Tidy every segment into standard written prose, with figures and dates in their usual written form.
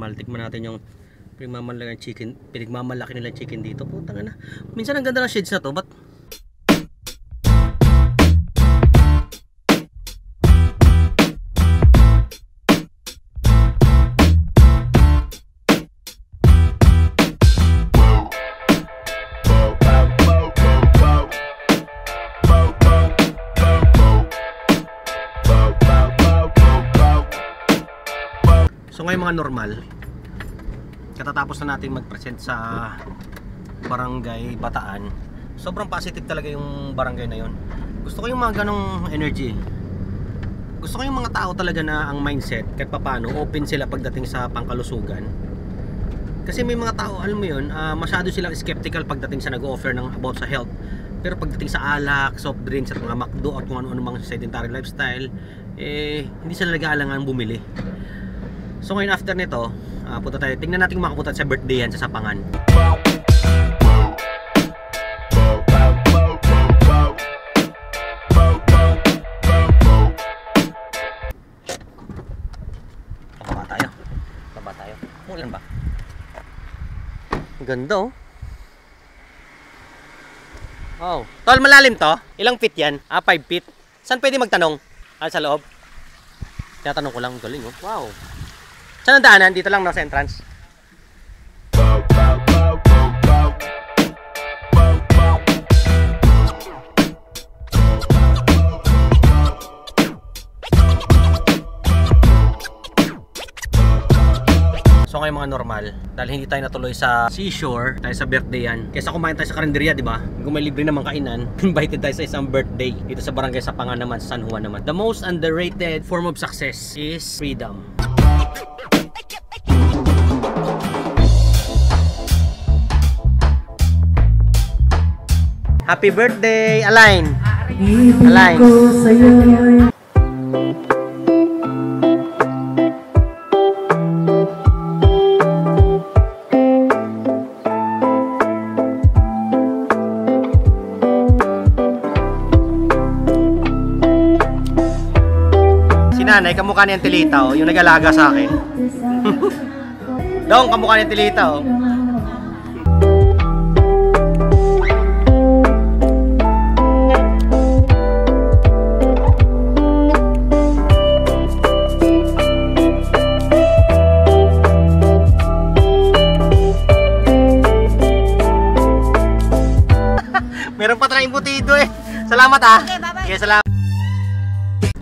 normal. Tikman natin yung pinagmamalaki nilang chicken dito. Putang ina. Minsan ang ganda ng shades na to, but so ngayon mga normal, katatapos na natin mag-present sa Barangay Bataan. Sobrang positive talaga yung barangay na yon. Gusto ko yung mga ganong energy. Gusto ko yung mga tao talaga na ang mindset kahit papaano open sila pagdating sa pangkalusugan. Kasi may mga tao, alam mo yun, masyado silang skeptical pagdating sa nag-offer ng about sa health. Pero pagdating sa alak, soft drinks at mga McDo at kung ano-ano mga sedentary lifestyle, hindi sila nag-aalangan bumili. So ngayon after nito, punta tayo. Tingnan natin kung makapunta sa birthday yan sa Sapangan. Pababa tayo. Pababa tayo. Mulan ba? Ganda oh. Oh. Tol, malalim to? Ilang feet yan? 5 feet. Saan pwede magtanong? Sa loob? Tinatanong ko lang. Galing oh. Wow. Saan ang daanan? Dito lang, no, sa entrance. So ngayon mga normal, dahil hindi tayo natuloy sa seashore, tayo sa birthday yan. Kaysa kumain tayo sa karinderya, di ba? Kung may libre namang kainan, invited tayo sa isang birthday dito sa Barangay Sapangan naman, sa San Juan naman. The most underrated form of success is freedom. Happy birthday, Align! Align! Si nanay, kamukha niya yung Tilita, oh, yung nag-alaga sa akin. Dong, kamukha niya yung Tilita, oh. Meron pa tayong butido eh. Salamat ah. Okay, bye-bye. Okay, salamat.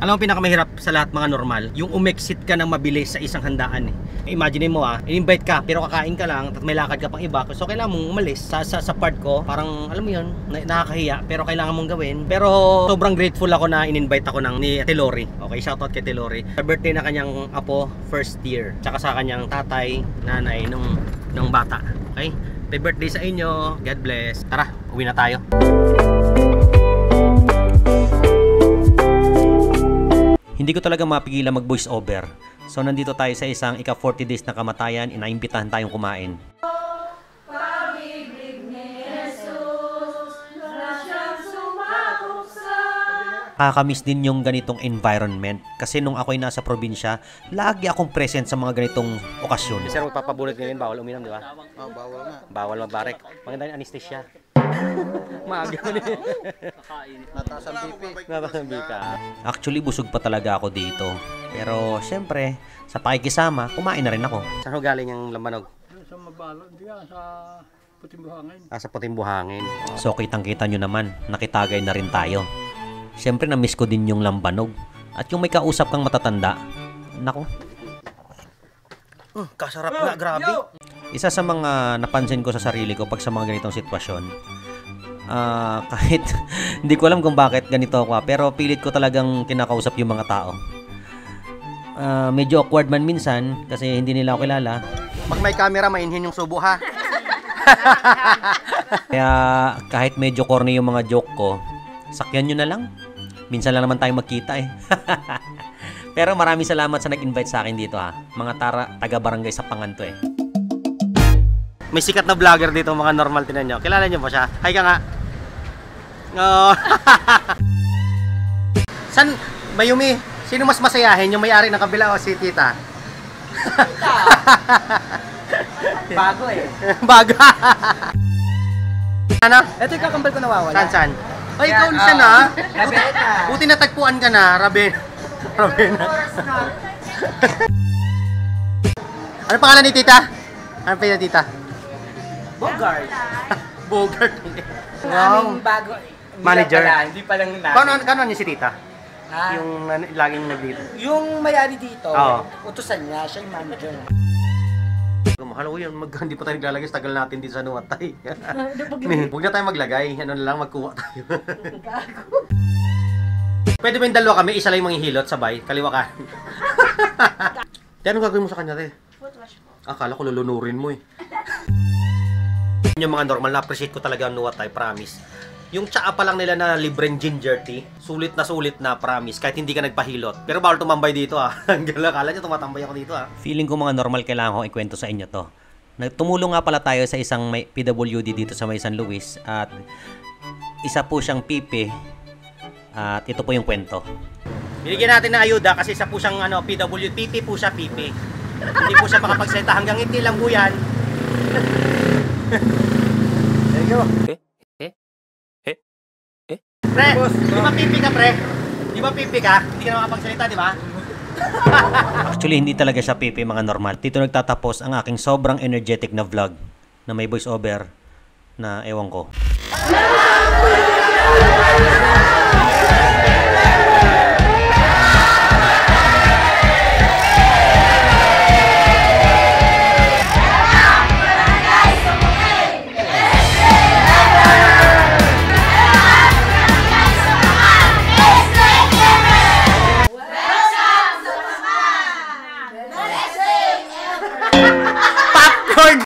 Alam mo pinakamahirap sa lahat mga normal, yung umexit ka ng mabilis sa isang handaan eh. Imagine mo in-invite ka pero kakain ka lang at may lakad ka pang iba. So kailangan mong umalis sa part ko. Parang alam mo yun, nakakahiya pero kailangan mong gawin. Pero sobrang grateful ako na in-invite ako ni Ate Lori. Okay, shoutout kay Ate Lori. Sa birthday na kanyang apo, first year. Tsaka sa kanyang tatay, nanay nung bata. Okay? Happy birthday sa inyo. God bless. Tara, uwi na tayo. Hindi ko talaga mapigilan mag voice over. So nandito tayo sa isang ika-40 days na kamatayan. Inaimbitahan tayong kumain. Kakamiss din yung ganitong environment. Kasi nung ako'y nasa probinsya, lagi akong present sa mga ganitong okasyon. Sir, magpapabunot ngayon, bawal uminom, di ba? Oh, bawal nga. Bawal magbarek. Maganda yung anesthesia. Maaga mo niya. Mataas ang BP. Actually, busog pa talaga ako dito. Pero, syempre, sa pakikisama, kumain na rin ako. Saan ho galing yung lambanog? Sa Mabalon, sa Puting Buhangin. Sa Puting Buhangin. So, kitang-kita nyo naman, nakitagay na rin tayo. Siyempre na-miss ko din yung lambanog. At yung may kausap kang matatanda. Nako. Kasarap nga, grabe. Isa sa mga napansin ko sa sarili ko pag sa mga ganitong sitwasyon. Kahit hindi ko alam kung bakit ganito ako. Pero pilit ko talagang kinakausap yung mga tao. Medyo awkward man minsan kasi hindi nila ako kilala. Pag may camera, mainhin yung subo ha. Kaya kahit medyo corny yung mga joke ko, sakyan nyo na lang. Minsan lang naman tayo magkita eh. Pero maraming salamat sa nag-invite sa akin dito ha. Mga taga-barangay Sapangan to eh. May sikat na vlogger dito mga normal, tinan nyo. Kilala nyo ba siya? Hi ka nga. Oh. San, Mayumi, sino mas masayahin? Yung may-ari ng kabila o si tita? Bago eh. Bago. Ano? Ito yung kakambal ko nawawala. Saan? Ay, ikaw siya na. Rabena. Buti natagpuan ka na, Rabe. Rabena. Ano pangalan ni tita? Ano pangalan ni tita? Bogart. Bogart. Ang aming bago. Manager. Hindi pa lang natin. Kano niya si tita? Ah, Yung laging nagdito. yung may-ari dito, Oo. utusan niya, siya yung manager. Mahal ko yun, hindi pa tayo naglalagay, tagal natin din sa nuwatay. Huwag na tayo maglagay, ano na lang, magkuha tayo. Pwede ba yung dalawa kami, isa lang yung manghihilot, sabay, kaliwa ka. Anong gagawin mo sa kanya, te? Akala ko lulunurin mo eh. Yung mga normal, na-appreciate ko talaga ang nuwatay, promise. Yung tsaa pa lang nila na libreng ginger tea, sulit na promise, kahit hindi ka nagpahilot. Pero bawal tumambay dito Akala nyo tumatambay ako dito Feeling ko mga normal kailangan kong ikwento sa inyo to. Tumulong nga pala tayo sa isang may PWD dito sa may San Luis at isa po siyang pipi at ito po yung kwento. Binigyan natin ng ayuda kasi isa po siyang PWD, pipi po siya, pipi. Hindi po siya makapagsalita hanggang ngiti lang po yan. There you go. Pre, di ba pipi ka, pre? Di ba pipi ka? Hindi ka na makapagsalita, di ba? Actually, hindi talaga siya pipi, mga normal. Dito nagtatapos ang aking sobrang energetic na vlog na may voice over na ewan ko.